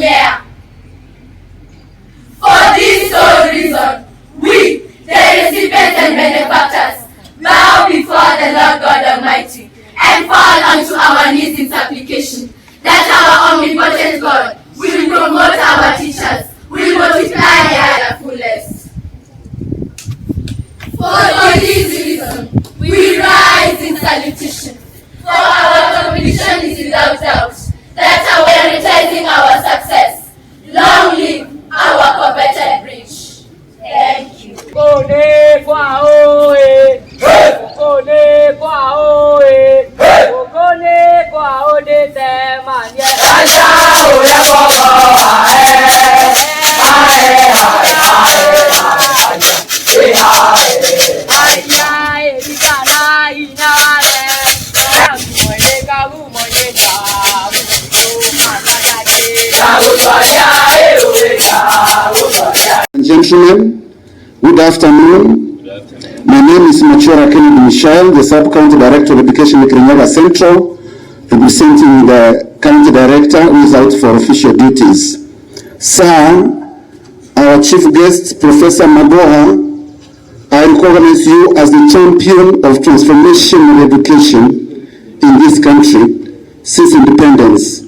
yeah. For this sole reason, we, the recipients and benefactors, bow before the Lord God Almighty and fall unto our knees in supplication that our omnipotent God will promote our teachers, will multiply their fullest. For this reason, we rise in salutation, for our conviction is without doubt that we are realizing our success. Long live our coveted bridge. Thank you. Gentlemen, good afternoon. My name is Magoha, the Sub-County Director of Education in Kenyatta Central, representing the County Director who is out for official duties. Sir, our Chief Guest, Professor Magoha, I recognize you as the champion of transformation of education in this country since independence.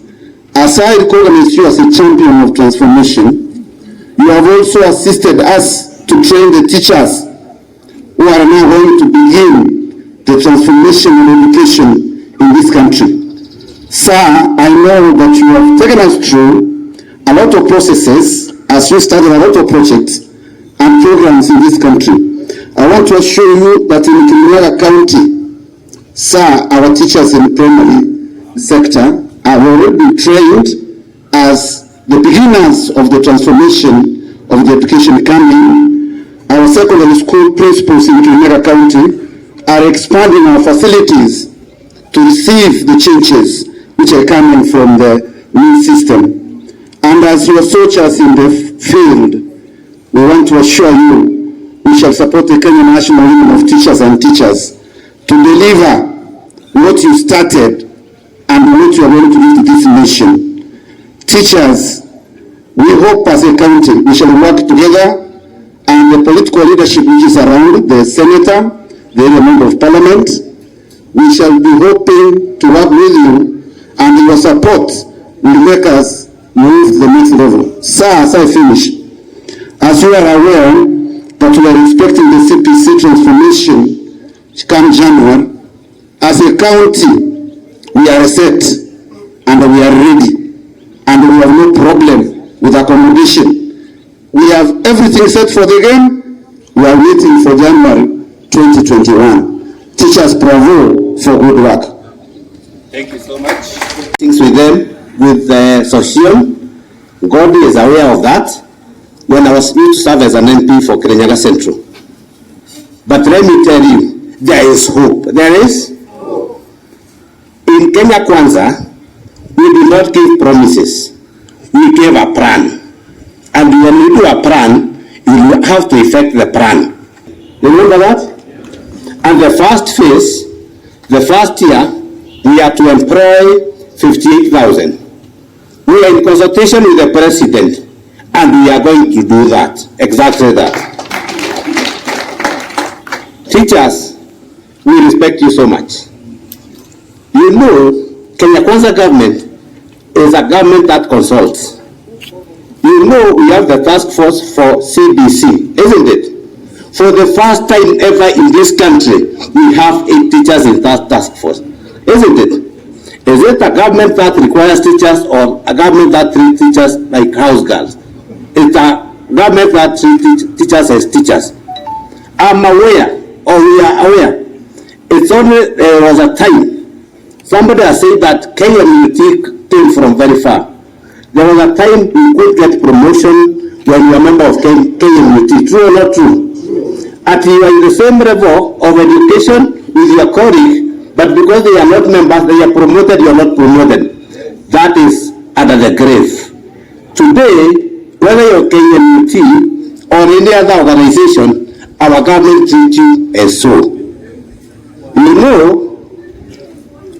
As I recognize you as a champion of transformation, you have also assisted us to train the teachers who are now going to begin the transformation of education in this country. Sir, I know that you have taken us through a lot of processes as you started a lot of projects and programs in this country. I want to assure you that in Kenyatta County, sir, our teachers in the primary sector have already been trained as the beginners of the transformation of the education coming. Our secondary school principals in Kenyatta County are expanding our facilities to receive the changes which are coming from the new system. And as your soldiers in the field, we want to assure you we shall support the Kenyan National Union of Teachers and Teachers to deliver what you started and what you are going to do to this nation. Teachers, we hope as a county we shall work together, and the political leadership which is around, the senator, the area member of parliament, we shall be hoping to work with you, and your support will make us move to the next level. Sir, as I finish, as you are aware that we are expecting the CPC transformation come January, as a county we are set and we are ready, and we have no problem with accommodation. We have everything set for the game. We are waiting for January 2021. Teachers, bravo for good work. Thank you so much. Things with them, with social. God is aware of that. When I was new to serve as an MP for Kenyatta Central. But let me tell you, there is hope. There is hope. In Kenya Kwanza, we do not give promises. We give a plan. And when we do a plan, you have to effect the plan. Remember that? And the first phase, the first year, we are to employ 58,000. We are in consultation with the president, and we are going to do that, exactly that. Teachers, we respect you so much. You know, Kenya Kwanza government is a government that consults. You know we have the task force for CBC, isn't it? For the first time ever in this country, we have 8 teachers in that task force, isn't it? Is it a government that requires teachers or a government that treats teachers like house girls? It's a government that treats teachers as teachers. I'm aware, or we are aware, it's only there was a time somebody has said that Kenyan came from very far. There was a time you could get promotion when you are a member of Kenyan. True or not true? At you are in the same level of education with your colleague, but because they are not members, they are promoted, you are not promoted. That is under the grave. Today, whether you're Kenyan or any other organization, our government treats you as so. You know,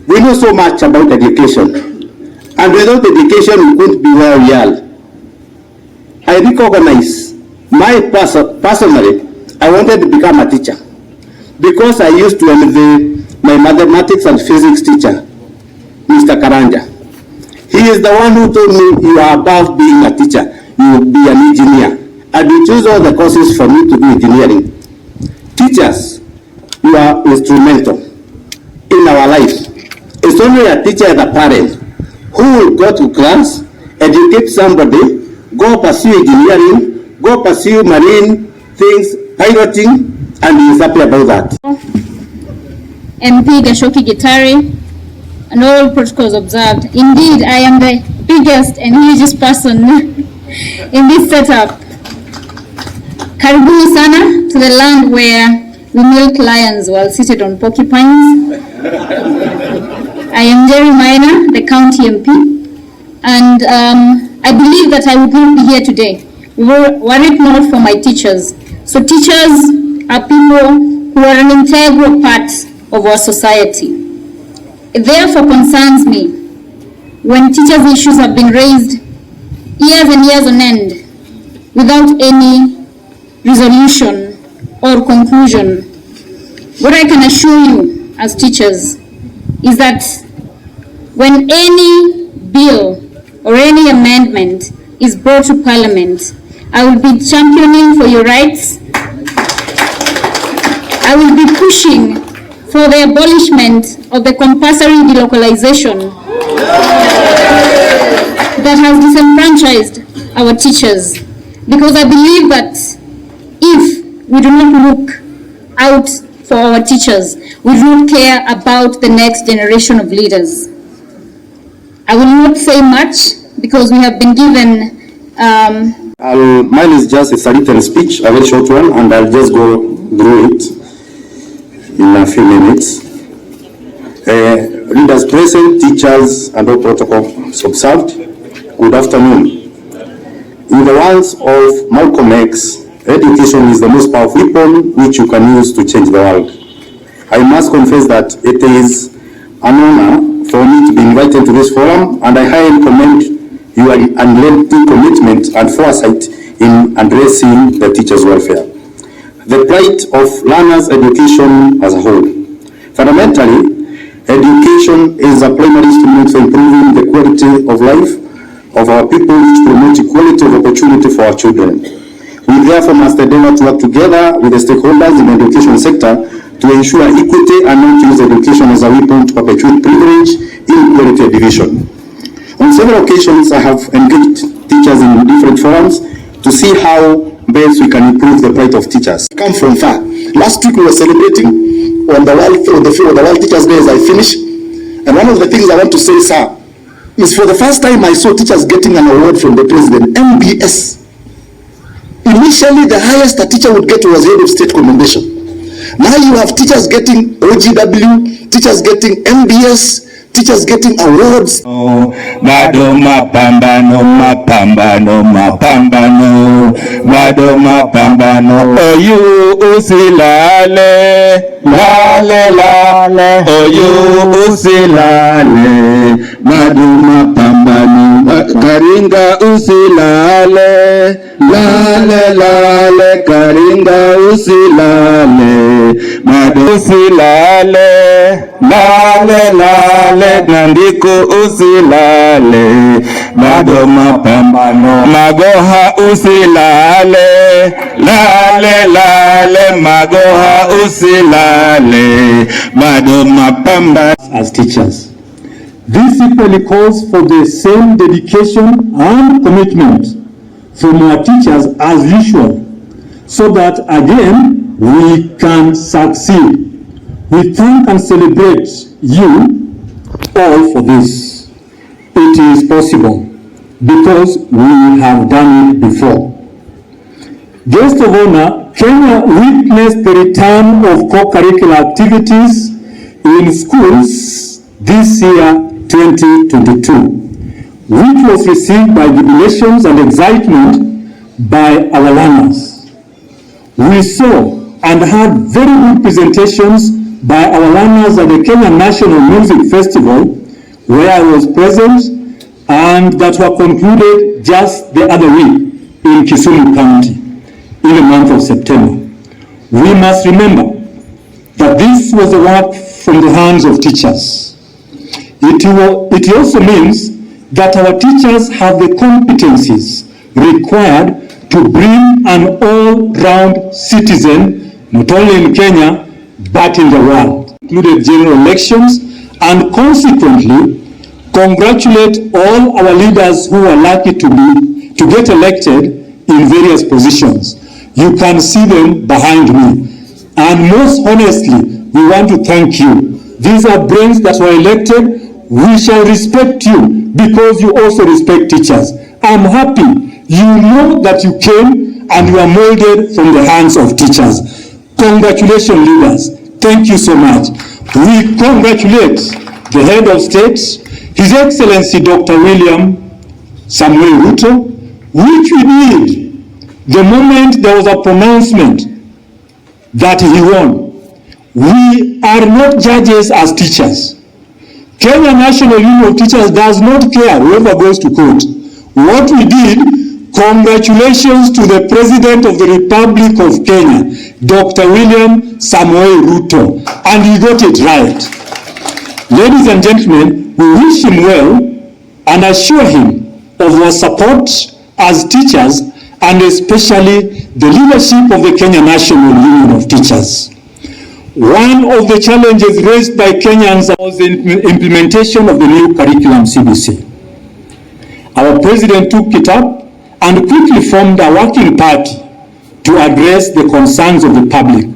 we know so much about education. And without education, we couldn't be where we are. I recognize, personally, I wanted to become a teacher because I used to envy my mathematics and physics teacher, Mr. Karanja. He is the one who told me, you are above being a teacher, you will be an engineer. And he chose all the courses for me to do engineering. Teachers, you are instrumental in our life. It's only a teacher and a parent who will go to class, educate somebody, go pursue engineering, go pursue marine things, piloting, and he is happy about that. MP Gashoki Gitari, and all protocols observed. Indeed, I am the biggest and hugest person in this setup. Karibuni sana to the land where we milk lions while seated on porcupines. I am Jerry Minor, the county MP, and I believe that I would not be here today were it not for my teachers. So teachers are people who are an integral part of our society. It therefore concerns me when teachers' issues have been raised years and years on end without any resolution or conclusion. What I can assure you as teachers is that when any bill or any amendment is brought to Parliament, I will be championing for your rights. I will be pushing for the abolishment of the compulsory delocalization that has disenfranchised our teachers. Because I believe that if we do not look out for our teachers, we do not care about the next generation of leaders. I will not say much because we have been given mine is just a written speech, a very short one, and I'll just go through it in a few minutes. Leaders present, teachers, and all protocols observed, good afternoon. In the words of Malcolm X, education is the most powerful weapon which you can use to change the world. I must confess that it is an honor for me to be invited to this forum, and I highly commend your unrelenting commitment and foresight in addressing the teachers' welfare. The plight of learners' education as a whole. Fundamentally, education is a primary instrument for improving the quality of life of our people, which promote equality of opportunity for our children. We therefore must endeavor to work together with the stakeholders in the education sector to ensure equity and not use education as a weapon to perpetuate privilege, inequality, and division. On several occasions, I have engaged teachers in different forums to see how best we can improve the plight of teachers. Come from far. Last week we were celebrating on the World Teachers Day as I finished, and one of the things I want to say, sir, is for the first time I saw teachers getting an award from the president, MBS. Initially, the highest a teacher would get was head of state commendation. Now you have teachers getting OGW, teachers getting MBS, teachers getting awards. Bado mapambano, mapambano, mapambano, bado mapambano. Oyu usilale, lale lale. Oyu usilale, bado mapambano. Karinga usilale, lale lale. Karinga usilale, bado usilale, lale lale. Nandiko usilale, bado mapambano. Magoha usilale, lale lale. Magoha usilale, bado mapambano. As teachers, this equally calls for the same dedication and commitment from our teachers as usual, so that again we can succeed. We thank and celebrate you all for this. It is possible because we have done it before. Guest of honor, Kenya witnessed the return of co-curricular activities in schools this year 2022, which was received by jubilations and excitement by our learners. We saw and had very good presentations by our learners at the Kenya National Music Festival, where I was present, and that were concluded just the other week in Kisumu County in the month of September. We must remember that this was the work from the hands of teachers. It also means that our teachers have the competencies required to bring an all-round citizen, not only in Kenya, but in the world, included general elections, and consequently, congratulate all our leaders who are lucky to get elected in various positions. You can see them behind me. And most honestly, we want to thank you. These are brains that were elected. We shall respect you because you also respect teachers. I'm happy. You know that you came and you are molded from the hands of teachers. Congratulations, leaders. Thank you so much. We congratulate the head of state, His Excellency Dr. William Samuel Ruto, which we did the moment there was a pronouncement that he won. We are not judges as teachers. Kenya National Union of Teachers does not care whoever goes to court. What we did, congratulations to the President of the Republic of Kenya, Dr. William Samuel Ruto, and he got it right. Ladies and gentlemen, we wish him well and assure him of our support as teachers, and especially the leadership of the Kenya National Union of Teachers. One of the challenges raised by Kenyans was the implementation of the new curriculum CBC. Our president took it up and quickly formed a working party to address the concerns of the public.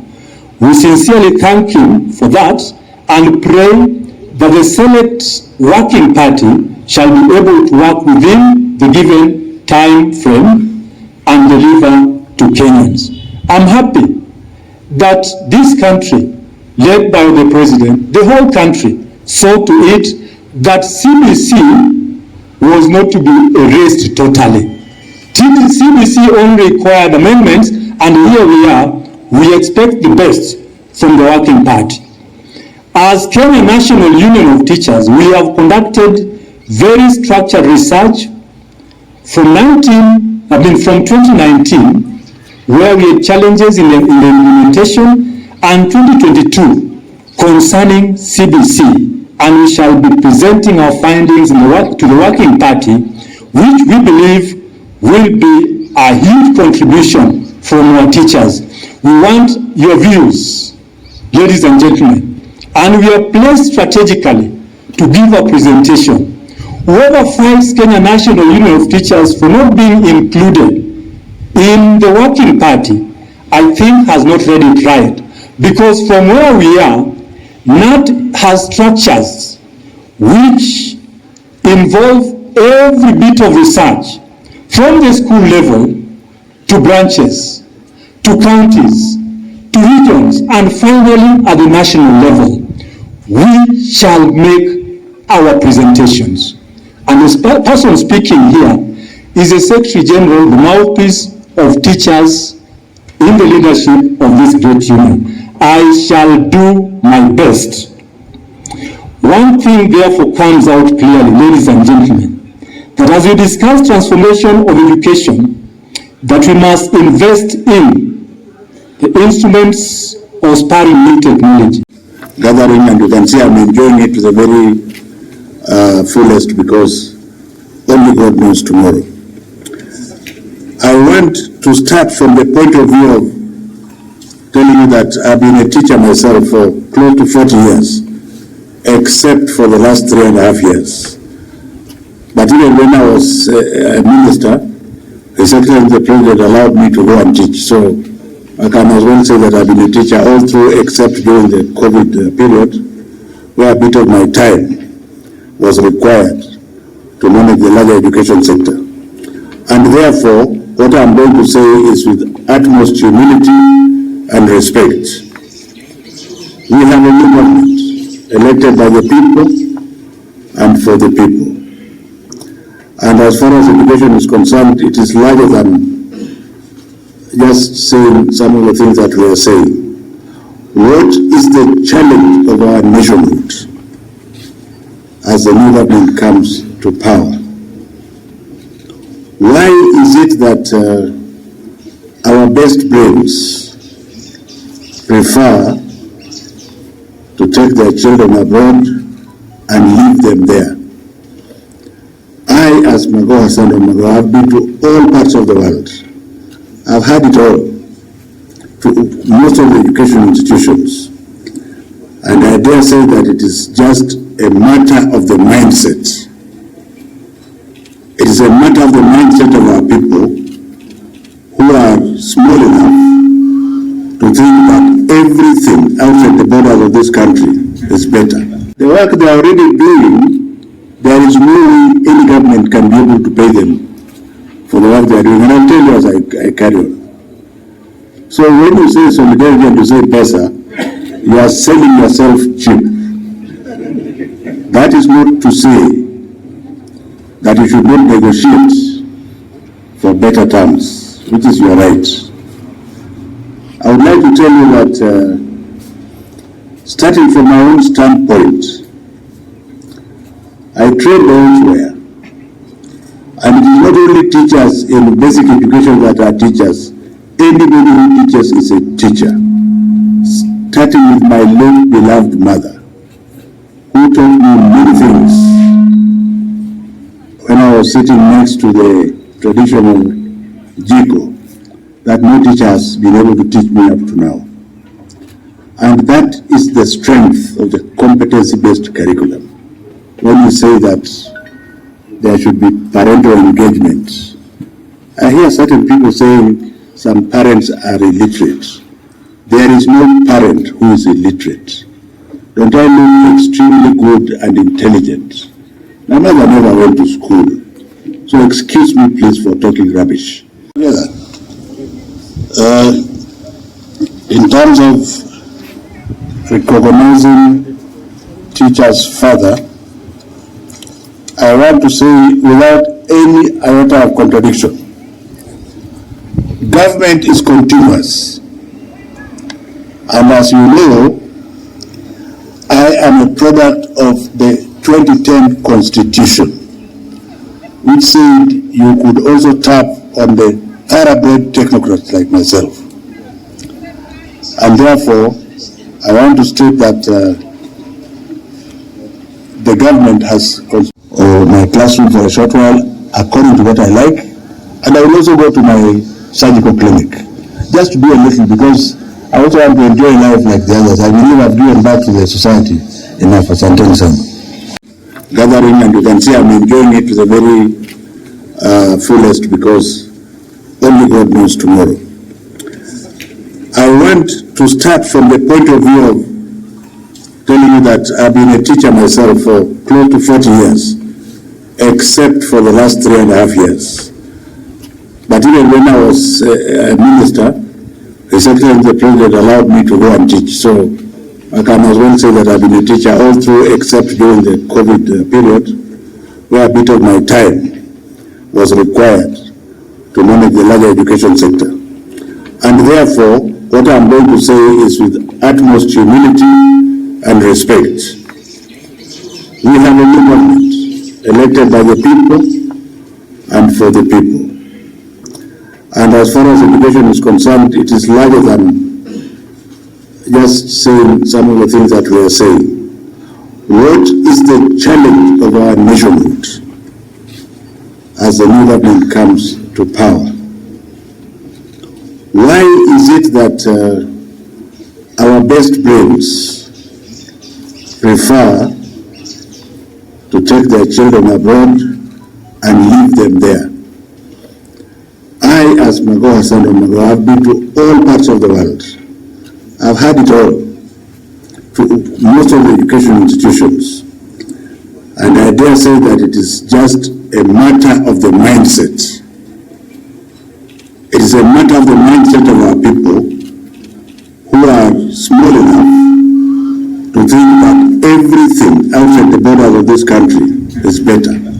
We sincerely thank him for that and pray that the select working party shall be able to work within the given time frame and deliver to Kenyans. I'm happy that this country, led by the president, the whole country, saw to it that CBC was not to be erased totally. CBC only required amendments, and here we are. We expect the best from the working party. As Kenya National Union of Teachers, we have conducted very structured research from 2019, where we had challenges in the implementation, and 2022 concerning CBC, and we shall be presenting our findings to the working party, which we believe will be a huge contribution from our teachers. We want your views, ladies and gentlemen, and we are placed strategically to give a presentation. Whoever fights Kenya National Union of Teachers for not being included in the working party, I think has not read it right. Because from where we are, NAT has structures which involve every bit of research, from the school level to branches, to counties, to regions, and finally at the national level. We shall make our presentations. And the person speaking here is the Secretary General, the mouthpiece of teachers in the leadership of this great union. I shall do my best. One thing therefore comes out clearly, ladies and gentlemen, that as we discuss transformation of education, that we must invest in the instruments of spurring new technology. Gathering, and you can see I'm enjoying it to the very fullest, because only God knows tomorrow. I want to start from the point of view of telling you that I've been a teacher myself for close to 40 years, except for the last 3.5 years. But even when I was a minister, the Secretary of the President allowed me to go and teach. So I can as well say that I've been a teacher all through, except during the COVID period, where a bit of my time was required to manage the larger education sector. And therefore, what I'm going to say is with utmost humility and respect. We have a new government elected by the people and for the people. And as far as education is concerned, it is larger than just saying some of the things that we are saying. What is the challenge of our nationhood as the new government comes to power? Why is it that our best brains prefer to take their children abroad and leave them there? I, as Magoha, son of Magoha, have been to all parts of the world. I've had it all, to most of the education institutions. And I dare say that it is just a matter of the mindset. It is a matter of the mindset of our people who are small enough to think that everything outside the borders of this country is better. The work they are already doing, there is no way any government can be able to pay them for the work they are doing. And I'll tell you as I carry on. So when you say solidarity and you say pesa, you are selling yourself cheap. That is not to say that you should not negotiate for better terms, which is your right. I would like to tell you that starting from my own standpoint, I trained elsewhere. And it is not only teachers in basic education that are teachers. Anybody who teaches is a teacher. Starting with my late beloved mother, who taught me many things when I was sitting next to the traditional Jiko that no teacher has been able to teach me up to now. And that is the strength of the competency-based curriculum. When you say that there should be parental engagement, I hear certain people saying some parents are illiterate. There is no parent who is illiterate. Don't I look extremely good and intelligent? My mother never went to school, so excuse me please for talking rubbish. In terms of recognizing teachers further, I want to say without any iota of contradiction, government is continuous. And as you know, I am a product of the 2010 Constitution, which said you could also tap on the thoroughbred technocrats like myself. And therefore, I want to state that the government has my classroom for a short while, according to what I like, and I will also go to my surgical clinic, just to do a little, because I also want to enjoy life like the others. I believe I've given back to the society enough for some time. Gathering, and you can see I'm enjoying it to the very fullest, because only God knows tomorrow. I want to start from the point of view of telling you that I've been a teacher myself for close to 40 years, except for the last 3.5 years. But even when I was a minister, the Secretary of the President allowed me to go and teach. So I can as well say that I've been a teacher all through, except during the COVID period, where a bit of my time was required to manage the larger education sector. And therefore, what I'm going to say is with utmost humility and respect. We have a new government elected by the people and for the people. And as far as education is concerned, it is larger than just saying some of the things that we are saying. What is the challenge of our nationhood as the new government comes to power? Why is it that our best brains prefer to take their children abroad and leave them there? I, as Magoha, son of Magoha, have been to all parts of the world. I've had it all, to most of the education institutions. And I dare say that it is just a matter of the mindset. It is a matter of the mindset of our people who are small enough to think that everything outside the borders of this country is better.